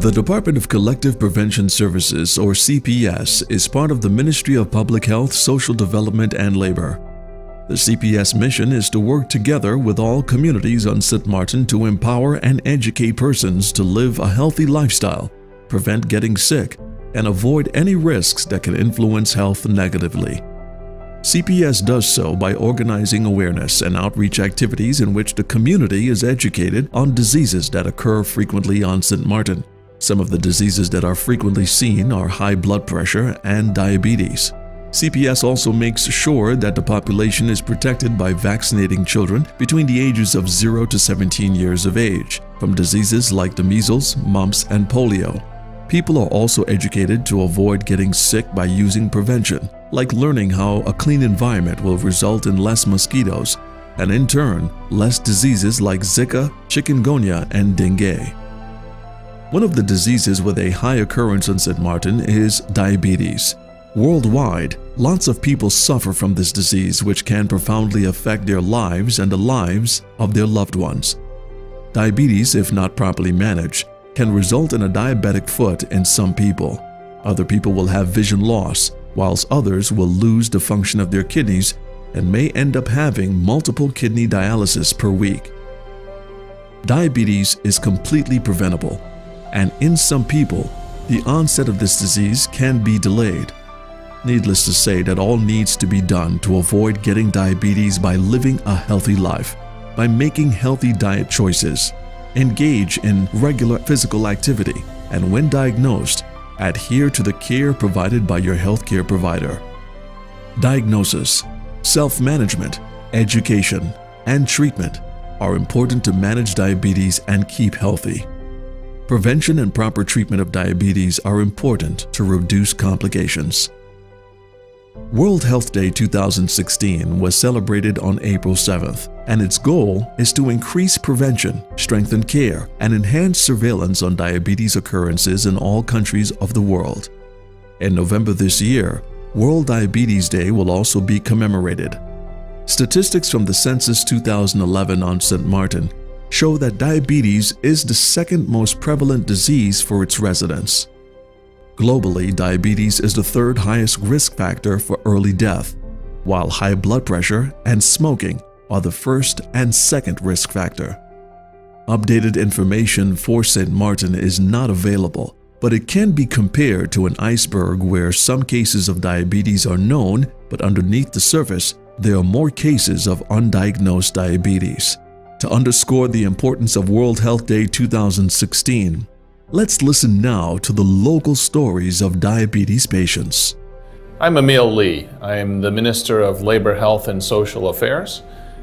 The Department of Collective Prevention Services, or CPS, is part of the Ministry of Public Health, Social Development, and Labor. The CPS mission is to work together with all communities on St. Martin to empower and educate persons to live a healthy lifestyle, prevent getting sick, and avoid any risks that can influence health negatively. CPS does so by organizing awareness and outreach activities in which the community is educated on diseases that occur frequently on St. Martin. Some of the diseases that are frequently seen are high blood pressure and diabetes. CPS also makes sure that the population is protected by vaccinating children between the ages of 0 to 17 years of age from diseases like the measles, mumps, and polio. People are also educated to avoid getting sick by using prevention, like learning how a clean environment will result in less mosquitoes, and in turn, less diseases like Zika, chikungunya, and dengue. One of the diseases with a high occurrence in St. Martin is diabetes. Worldwide, lots of people suffer from this disease, which can profoundly affect their lives and the lives of their loved ones. Diabetes, if not properly managed, can result in a diabetic foot in some people. Other people will have vision loss, whilst others will lose the function of their kidneys and may end up having multiple kidney dialysis per week. Diabetes is completely preventable, and in some people, the onset of this disease can be delayed. Needless to say that all needs to be done to avoid getting diabetes by living a healthy life, by making healthy diet choices, engage in regular physical activity, and when diagnosed, adhere to the care provided by your healthcare provider. Diagnosis, self-management, education, and treatment are important to manage diabetes and keep healthy. Prevention and proper treatment of diabetes are important to reduce complications. World Health Day 2016 was celebrated on April 7th, and its goal is to increase prevention, strengthen care, and enhance surveillance on diabetes occurrences in all countries of the world. In November this year, World Diabetes Day will also be commemorated. Statistics from the Census 2011 on St. Martin show that diabetes is the second most prevalent disease for its residents. Globally, diabetes is the third highest risk factor for early death, while high blood pressure and smoking are the first and second risk factor. Updated information for St. Martin is not available, but it can be compared to an iceberg where some cases of diabetes are known, but underneath the surface, there are more cases of undiagnosed diabetes. To underscore the importance of World Health Day 2016, let's listen now to the local stories of diabetes patients. I'm Emil Lee. I am the Minister of Labor, Health, and Social Affairs,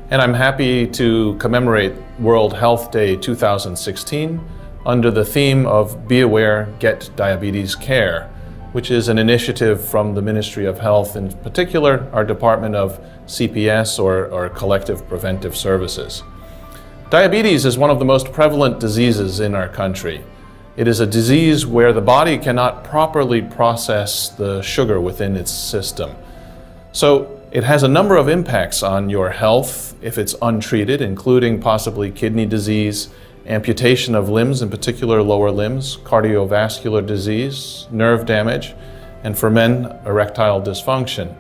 and I'm happy to commemorate World Health Day 2016 under the theme of Be Aware, Get Diabetes Care, which is an initiative from the Ministry of Health, in particular our Department of CPS or Collective Preventive Services. Diabetes is one of the most prevalent diseases in our country. It is a disease where the body cannot properly process the sugar within its system. So it has a number of impacts on your health if it's untreated, including possibly kidney disease, amputation of limbs, in particular lower limbs, cardiovascular disease, nerve damage, and for men, erectile dysfunction.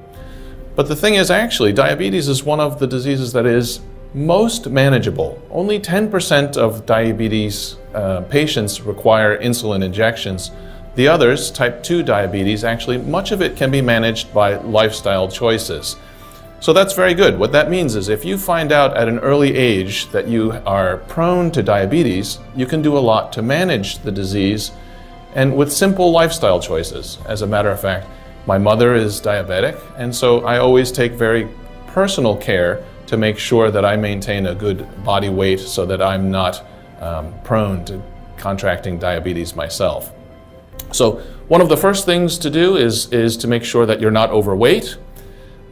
But the thing is, actually, diabetes is one of the diseases that is most manageable. Only 10% of diabetes patients require insulin injections. The others, type 2 diabetes, actually much of it can be managed by lifestyle choices. So that's very good. What that means is if you find out at an early age that you are prone to diabetes, you can do a lot to manage the disease and with simple lifestyle choices. As a matter of fact, my mother is diabetic, and so I always take very personal care to make sure that I maintain a good body weight so that I'm not prone to contracting diabetes myself. So one of the first things to do is to make sure that you're not overweight,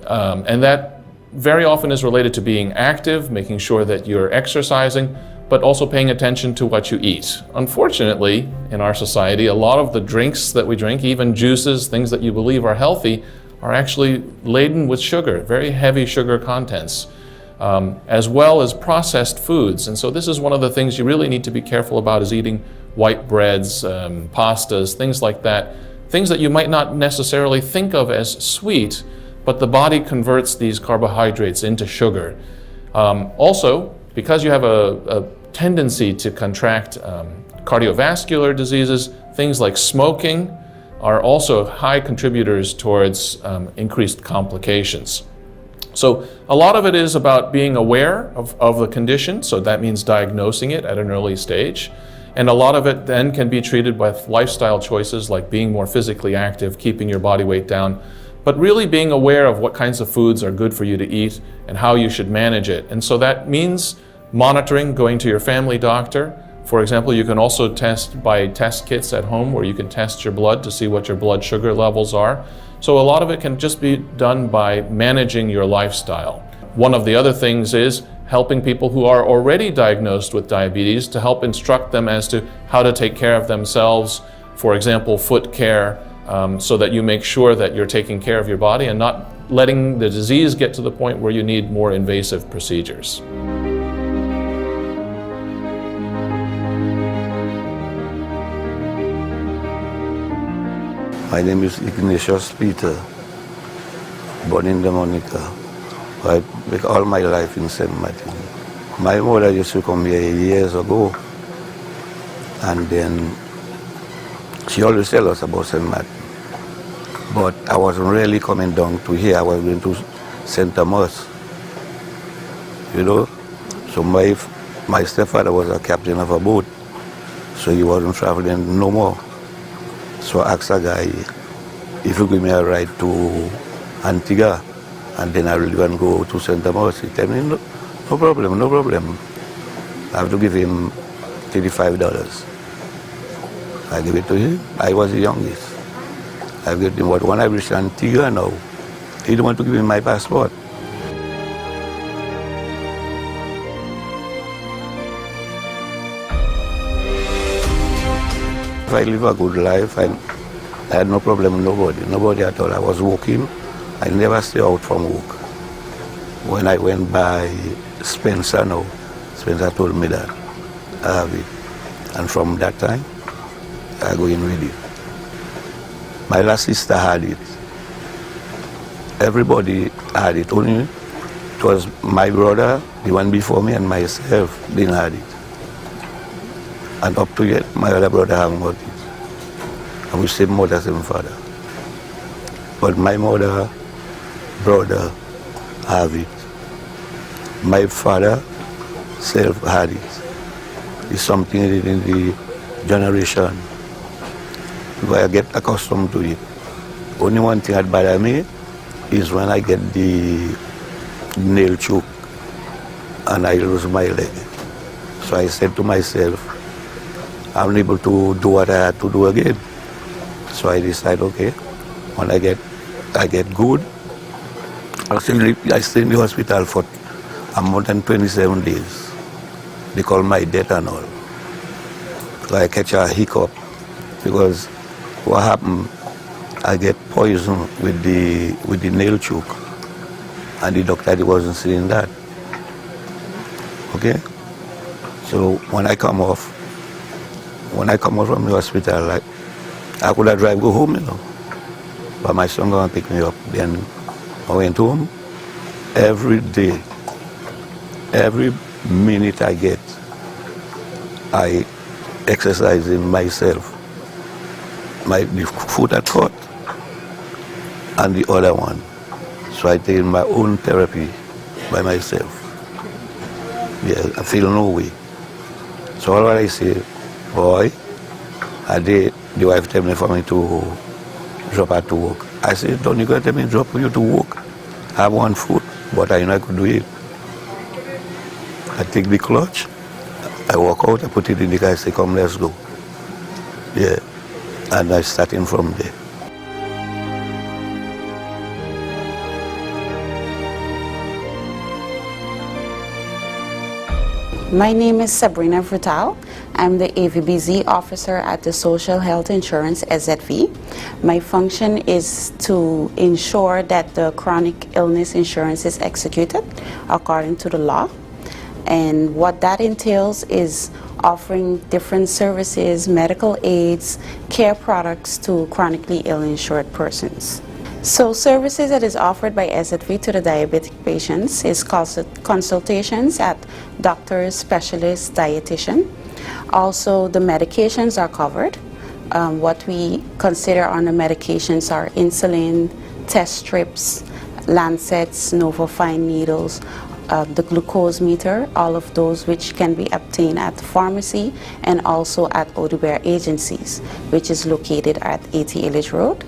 and that very often is related to being active, making sure that you're exercising, but also paying attention to what you eat. Unfortunately, in our society, a lot of the drinks that we drink, even juices, things that you believe are healthy, are actually laden with sugar, very heavy sugar contents. As well as processed foods. And so this is one of the things you really need to be careful about, is eating white breads, pastas, things like that. Things that you might not necessarily think of as sweet, but the body converts these carbohydrates into sugar. Also, because you have a tendency to contract cardiovascular diseases, things like smoking are also high contributors towards increased complications. So a lot of it is about being aware of the condition, so that means diagnosing it at an early stage. And a lot of it then can be treated with lifestyle choices like being more physically active, keeping your body weight down, but really being aware of what kinds of foods are good for you to eat and how you should manage it. And so that means monitoring, going to your family doctor. For example, you can also test by test kits at home where you can test your blood to see what your blood sugar levels are. So a lot of it can just be done by managing your lifestyle. One of the other things is helping people who are already diagnosed with diabetes to help instruct them as to how to take care of themselves. For example, foot care, so that you make sure that you're taking care of your body and not letting the disease get to the point where you need more invasive procedures. My name is Ignatius Peter, born in Dominica. I work all my life in St. Martin. My mother used to come here years ago, and then she always tell us about St. Martin. But I wasn't really coming down to here. I was going to St. Thomas, you know. So my stepfather was a captain of a boat, so he wasn't traveling no more. So I asked a guy if he give me a ride to Antigua, and then I will even go to St. Thomas. He told me, no problem, no problem. I have to give him $35. I give it to him. I was the youngest. I gave him what, when I reached Antigua now, he didn't want to give me my passport. I live a good life. I had no problem with nobody at all. I was working. I never stay out from work. When I went by Spencer now, Spencer told me that I have it. And from that time, I go in with it. My last sister had it. Everybody had it. Only it was my brother, the one before me, and myself didn't have it. And up to yet, my other brother haven't got it. And we same mother, same father. But my mother, brother have it. My father self had it. It's something in the generation. But I get accustomed to it. Only one thing that bothers me is when I get the nail choke and I lose my leg. So I said to myself, I'm able to do what I had to do again. So I decide, okay, when I get good, I stay in the hospital for more than 27 days. They call my death and all. So I catch a hiccup because what happened, I get poison with the nail choke, and the doctor wasn't seeing that. Okay? So when I come off from the hospital, I could have drive go home, you know. But my son gonna pick me up. Then I went home. Every day, every minute I get, I exercising myself. The foot I cut and the other one. So I take my own therapy by myself. Yeah, I feel no way. So all I say, boy, the wife tell me for me to drop her to work. I said, don't you go tell me to drop you to work. I have one foot, but I know I could do it. I take the clutch, I walk out, I put it in the car, I say, come, let's go. Yeah, and I starting from there. My name is Sabrina Frutal. I'm the AVBZ officer at the Social Health Insurance SZV. My function is to ensure that the chronic illness insurance is executed according to the law. And what that entails is offering different services, medical aids, care products to chronically ill insured persons. So services that is offered by SZV to the diabetic patients is consultations at doctors, specialists, dietitian. Also, the medications are covered. What we consider on the medications are insulin, test strips, lancets, Novofine needles, the glucose meter, all of those which can be obtained at the pharmacy and also at Oduber Agencies, which is located at 80 Illich Road.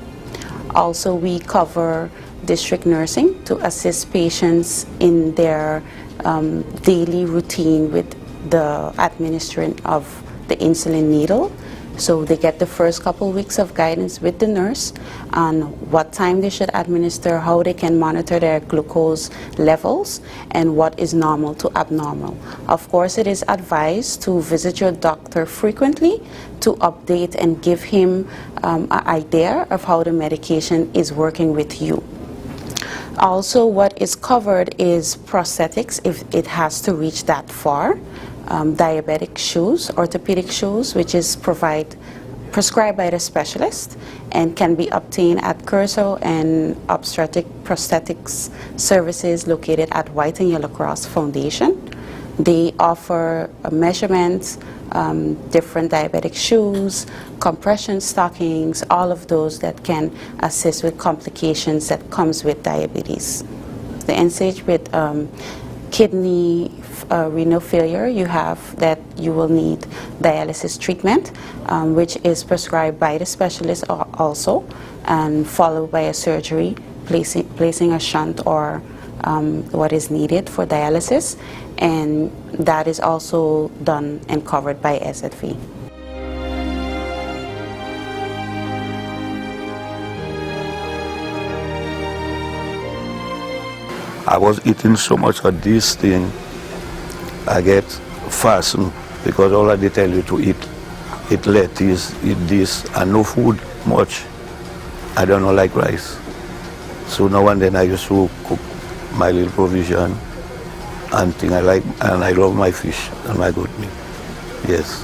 Also, we cover district nursing to assist patients in their daily routine with the administering of the insulin needle. So they get the first couple weeks of guidance with the nurse on what time they should administer, how they can monitor their glucose levels, and what is normal to abnormal. Of course, it is advised to visit your doctor frequently to update and give him an idea of how the medication is working with you. Also, what is covered is prosthetics if it has to reach that far. Diabetic shoes, orthopedic shoes, which is prescribed by the specialist and can be obtained at Curso and Obstetric Prosthetics Services located at White and Yellow Cross Foundation. They offer measurements, different diabetic shoes, compression stockings, all of those that can assist with complications that comes with diabetes. The end stage with kidney renal failure, you will need dialysis treatment, which is prescribed by the specialist also, and followed by a surgery, placing a shunt or what is needed for dialysis, and that is also done and covered by SZV. I was eating so much of this thing, I get fasting because all they tell you to eat lettuce, eat this, and no food much. I don't know like rice. So now and then I used to cook my little provision and thing I like, and I love my fish and my goat meat. Yes.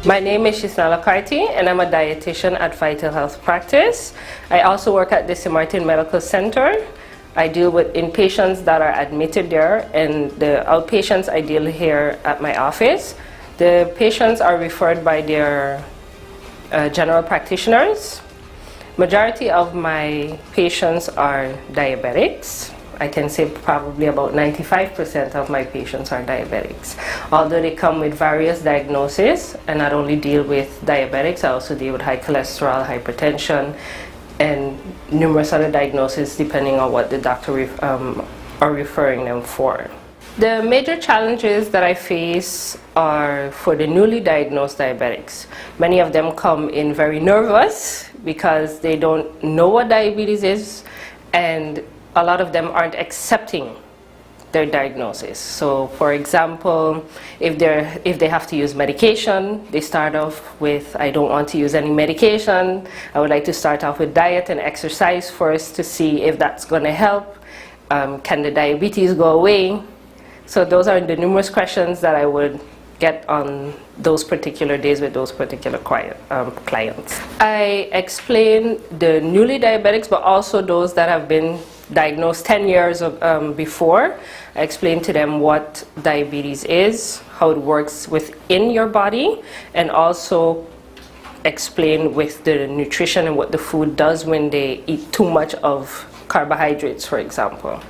My name is Shisnala Karti, and I'm a dietitian at Vital Health Practice. I also work at the St. Martin Medical Center. I deal with inpatients that are admitted there, and the outpatients I deal here at my office. The patients are referred by their general practitioners. Majority of my patients are diabetics. I can say probably about 95% of my patients are diabetics. Although they come with various diagnoses, and not only deal with diabetics, I also deal with high cholesterol, hypertension, and numerous other diagnoses depending on what the doctor are referring them for. The major challenges that I face are for the newly diagnosed diabetics. Many of them come in very nervous because they don't know what diabetes is, and a lot of them aren't accepting their diagnosis. So for example, if they have to use medication, they start off with, I don't want to use any medication. I would like to start off with diet and exercise first to see if that's going to help. Can the diabetes go away? So those are the numerous questions that I would get on those particular days with those particular clients. I explain the newly diabetics, but also those that have been diagnosed 10 years before. I explain to them what diabetes is, how it works within your body, and also explain with the nutrition and what the food does when they eat too much of carbohydrates, for example.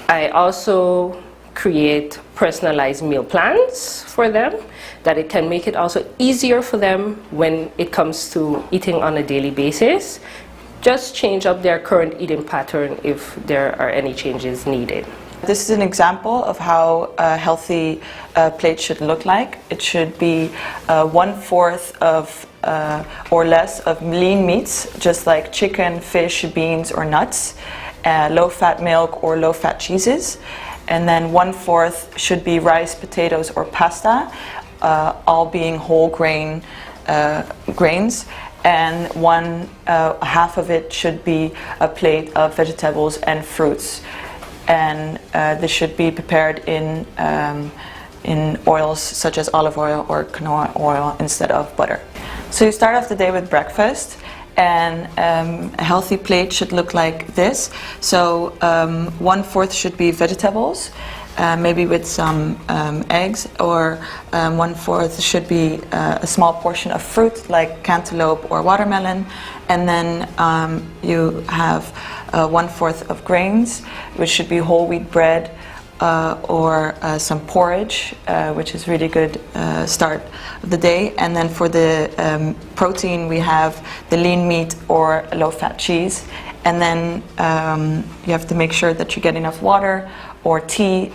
I also create personalized meal plans for them, that it can make it also easier for them when it comes to eating on a daily basis. Just change up their current eating pattern if there are any changes needed. This is an example of how a healthy plate should look like. It should be 1/4 of or less of lean meats, just like chicken, fish, beans, or nuts, low-fat milk or low-fat cheeses, and then 1/4 should be rice, potatoes, or pasta, all being whole grains, and half of it should be a plate of vegetables and fruits. And this should be prepared in oils such as olive oil or canola oil instead of butter. So you start off the day with breakfast, and a healthy plate should look like this. So 1/4 should be vegetables, maybe with some eggs, or 1/4 should be a small portion of fruit like cantaloupe or watermelon, and then you have 1/4 of grains, which should be whole wheat bread, or some porridge, which is really good start of the day. And then for the protein, we have the lean meat or low-fat cheese. And then you have to make sure that you get enough water or tea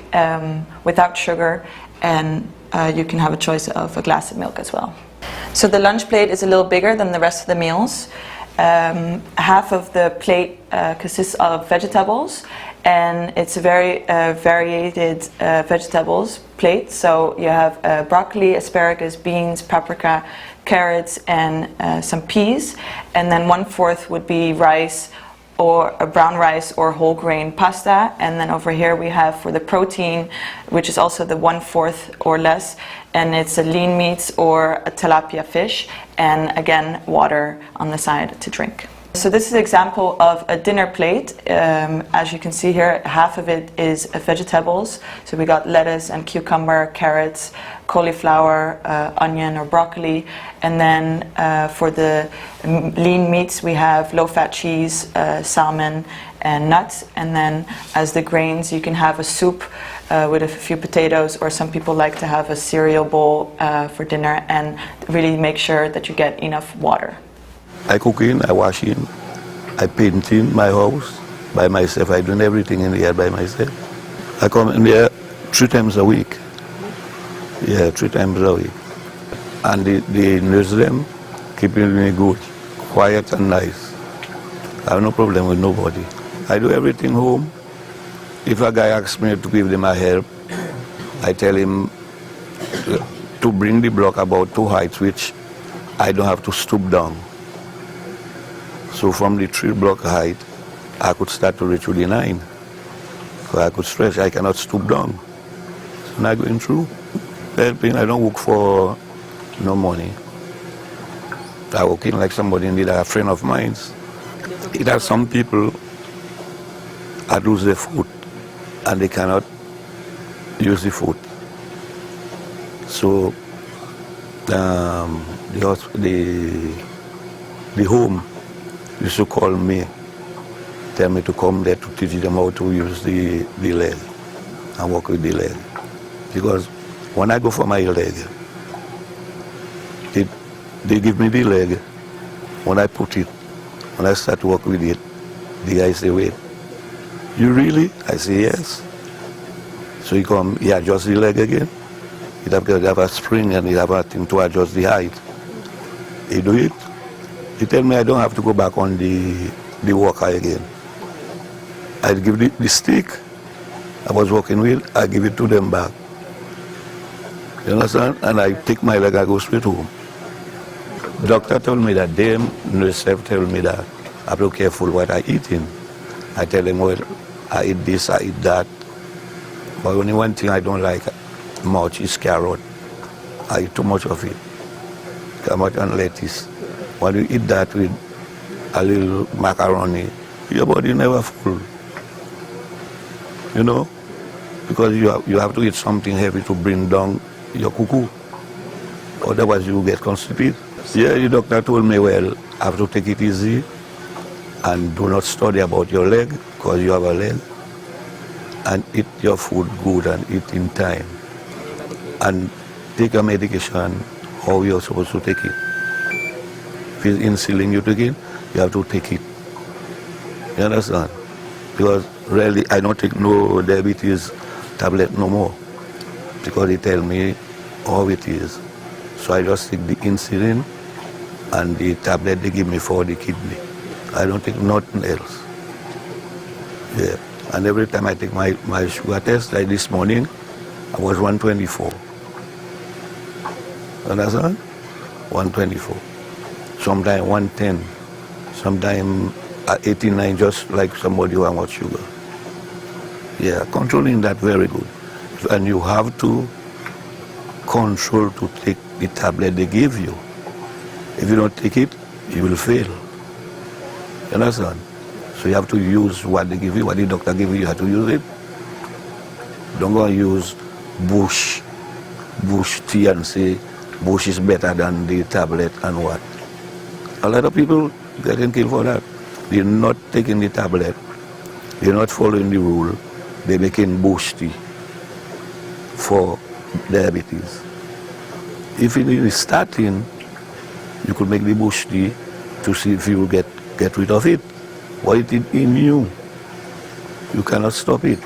without sugar, and you can have a choice of a glass of milk as well. So the lunch plate is a little bigger than the rest of the meals. Half of the plate consists of vegetables, and it's a very varied vegetables plate. So you have broccoli, asparagus, beans, paprika, carrots, and some peas. And then 1/4 would be rice, or a brown rice or whole grain pasta. And then over here we have for the protein, which is also the 1/4 or less, and it's a lean meats or a tilapia fish, and again water on the side to drink. So this is an example of a dinner plate. As you can see here, half of it is vegetables. So we got lettuce and cucumber, carrots, cauliflower, onion or broccoli. And then for the lean meats, we have low-fat cheese, salmon, and nuts. And then as the grains, you can have a soup with a few potatoes, or some people like to have a cereal bowl for dinner, and really make sure that you get enough water. I cook in, I wash in, I paint in my house by myself. I do everything in here by myself. I come in here 3 times a week. Yeah, 3 times a week. And the nurse them keeping me good, quiet and nice. I have no problem with nobody. I do everything home. If a guy asks me to give them a help, I tell him to bring the block about 2 heights, which I don't have to stoop down. So from the 3 block height, I could start to reach to the 9. So I could stretch, I cannot stoop down. So now going through. Helping, I don't work for no money. I work in like somebody indeed, a friend of mine. It has some people that lose their food and they cannot use the food. So the home used to call me, tell me to come there to teach them how to use the leg and work with the leg. Because when I go for my leg, they give me the leg. When I put it, when I start to work with it, the guy say, wait, you really? I say, yes. So he come, he adjusts the leg again. He have a spring and he have a thing to adjust the height. He do it. He tell me I don't have to go back on the walker again. I give the stick I was working with, I give it to them back. You understand? And I take my leg, I go straight home. The doctor told me that, them, nurse told me that I have to be careful what I eat in. I tell them, well, I eat this, I eat that. But only one thing I don't like much is carrot. I eat too much of it. Carrot and lettuce. When you eat that with a little macaroni, your body never full. You know? Because you have to eat something heavy to bring down your cuckoo. Otherwise you get constipated. Yeah, the doctor told me, well, I have to take it easy and do not study about your leg, because you have a leg, and eat your food good and eat in time. And take a medication how you're supposed to take it. If it's insulin you take it, you have to take it. You understand? Because really I don't take no diabetes tablet no more, because they tell me how it is. So I just take the insulin and the tablet they give me for the kidney. I don't take nothing else. Yeah. And every time I take my sugar test, like this morning, I was 124. Understand? 124. sometimes 110, sometimes 89, just like somebody who wants sugar. Yeah, controlling that very good. And you have to control to take the tablet they give you. If you don't take it, you will fail. You understand? So you have to use what they give you, what the doctor give you have to use it. Don't go and use bush tea and say bush is better than the tablet and what. A lot of people getting killed for that. They're not taking the tablet, they're not following the rule, they're making bush tea for diabetes. If it is starting, you could make the bush tea to see if you will get rid of it. What it is in you, you cannot stop it.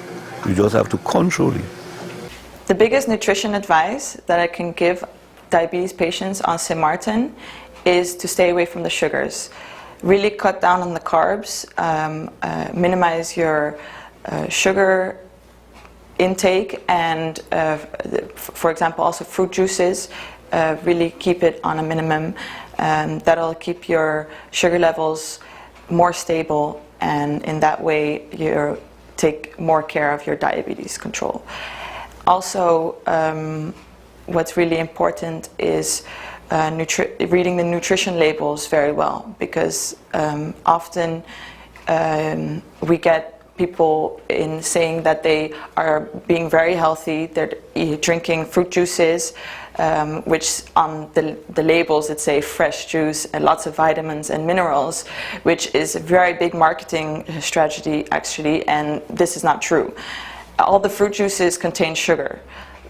You just have to control it. The biggest nutrition advice that I can give diabetes patients on Simartin is to stay away from the sugars. Really cut down on the carbs, minimize your sugar intake, and for example also fruit juices, really keep it on a minimum. That'll keep your sugar levels more stable, and in that way you take more care of your diabetes control. Also, what's really important is reading the nutrition labels very well, because often we get people in saying that they are being very healthy, they're drinking fruit juices, which on the labels it say fresh juice and lots of vitamins and minerals, which is a very big marketing strategy actually, and this is not true. All the fruit juices contain sugar,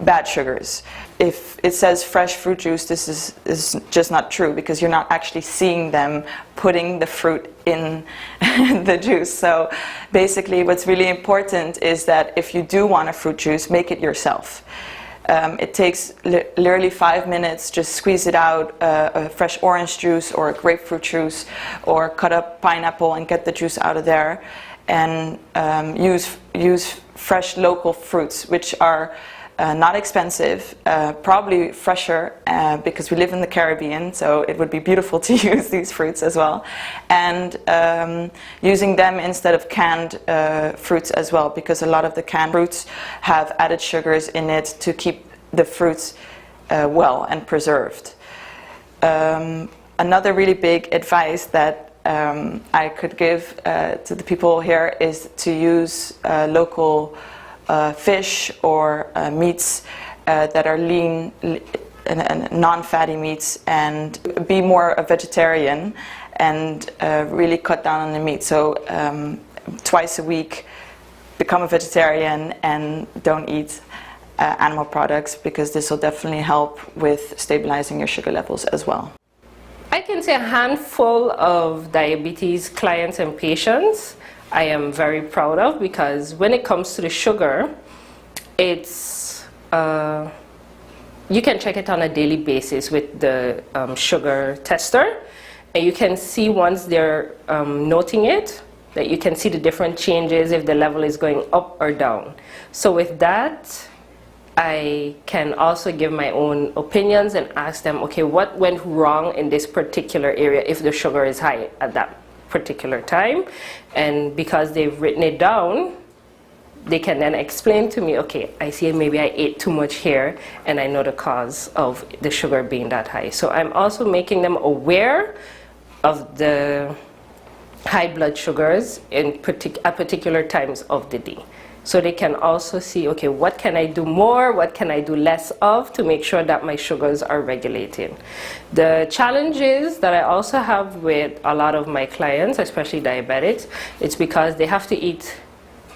bad sugars. If it says fresh fruit juice, this is just not true, because you're not actually seeing them putting the fruit in the juice. So basically what's really important is that if you do want a fruit juice, make it yourself. It takes literally 5 minutes, just squeeze it out, a fresh orange juice or a grapefruit juice, or cut up pineapple and get the juice out of there, and use fresh local fruits, which are not expensive, probably fresher, because we live in the Caribbean, so it would be beautiful to use these fruits as well, and using them instead of canned fruits as well, because a lot of the canned fruits have added sugars in it to keep the fruits well and preserved. Another really big advice that I could give to the people here is to use local fish or meats that are lean and non-fatty meats, and be more a vegetarian and really cut down on the meat. So twice a week become a vegetarian and don't eat animal products, because this will definitely help with stabilizing your sugar levels as well. I can say a handful of diabetes clients and patients I am very proud of, because when it comes to the sugar, it's you can check it on a daily basis with the sugar tester, and you can see once they're noting it, that you can see the different changes if the level is going up or down. So with that, I can also give my own opinions and ask them, okay, what went wrong in this particular area if the sugar is high at that particular time? And because they've written it down, they can then explain to me, okay, I see maybe I ate too much here, and I know the cause of the sugar being that high. So I'm also making them aware of the high blood sugars at particular times of the day. So they can also see, okay, what can I do more, what can I do less of to make sure that my sugars are regulated. The challenges that I also have with a lot of my clients, especially diabetics, it's because they have to eat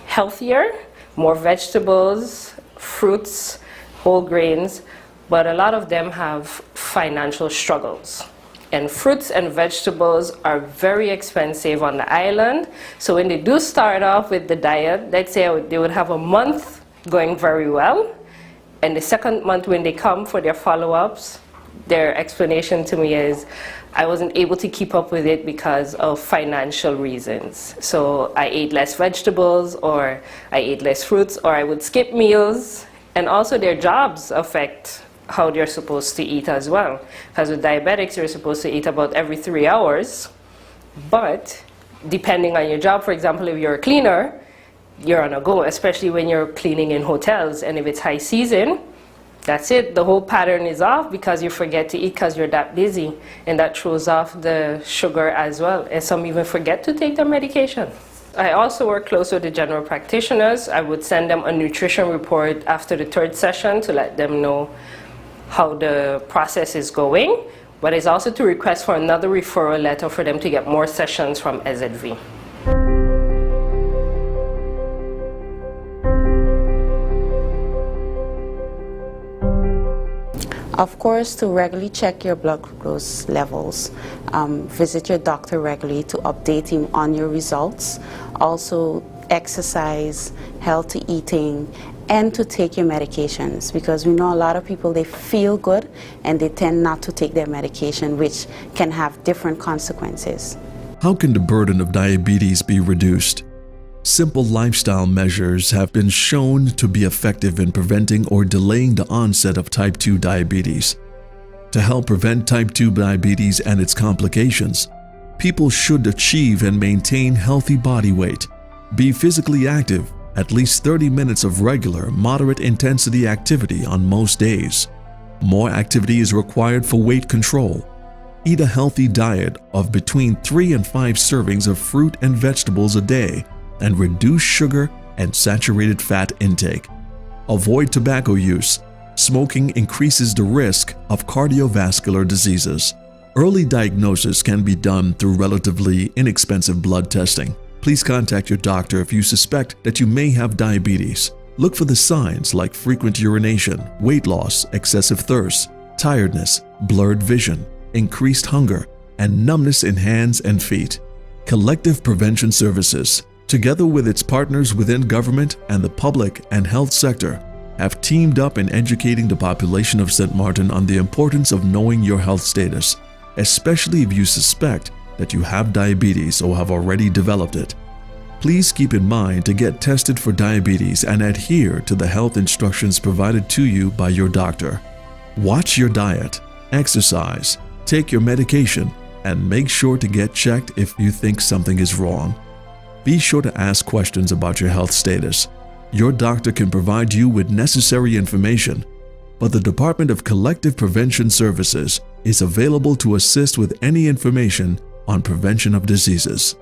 healthier, more vegetables, fruits, whole grains, but a lot of them have financial struggles. And fruits and vegetables are very expensive on the island. So when they do start off with the diet, let's say they would have a month going very well, and the second month when they come for their follow-ups, their explanation to me is, I wasn't able to keep up with it because of financial reasons. So I ate less vegetables, or I ate less fruits, or I would skip meals. And also their jobs affect how they're supposed to eat as well. Because with diabetics, you're supposed to eat about every 3 hours, but depending on your job, for example, if you're a cleaner, you're on a go, especially when you're cleaning in hotels, and if it's high season, that's it. The whole pattern is off because you forget to eat because you're that busy, and that throws off the sugar as well, and some even forget to take their medication. I also work close with the general practitioners. I would send them a nutrition report after the 3rd session to let them know how the process is going, but it's also to request for another referral letter for them to get more sessions from SZV. Of course, to regularly check your blood glucose levels, visit your doctor regularly to update him on your results, also exercise, healthy eating, and to take your medications, because we know a lot of people, they feel good and they tend not to take their medication, which can have different consequences. How can the burden of diabetes be reduced? Simple lifestyle measures have been shown to be effective in preventing or delaying the onset of type 2 diabetes. To help prevent type 2 diabetes and its complications, people should achieve and maintain healthy body weight, be physically active, at least 30 minutes of regular, moderate intensity activity on most days. More activity is required for weight control. Eat a healthy diet of between 3 and 5 servings of fruit and vegetables a day, and reduce sugar and saturated fat intake. Avoid tobacco use. Smoking increases the risk of cardiovascular diseases. Early diagnosis can be done through relatively inexpensive blood testing. Please contact your doctor if you suspect that you may have diabetes. Look for the signs like frequent urination, weight loss, excessive thirst, tiredness, blurred vision, increased hunger, and numbness in hands and feet. Collective Prevention Services, together with its partners within government and the public and health sector, have teamed up in educating the population of St. Martin on the importance of knowing your health status, especially if you suspect that you have diabetes or have already developed it. Please keep in mind to get tested for diabetes and adhere to the health instructions provided to you by your doctor. Watch your diet, exercise, take your medication, and make sure to get checked if you think something is wrong. Be sure to ask questions about your health status. Your doctor can provide you with necessary information, but the Department of Collective Prevention Services is available to assist with any information on prevention of diseases.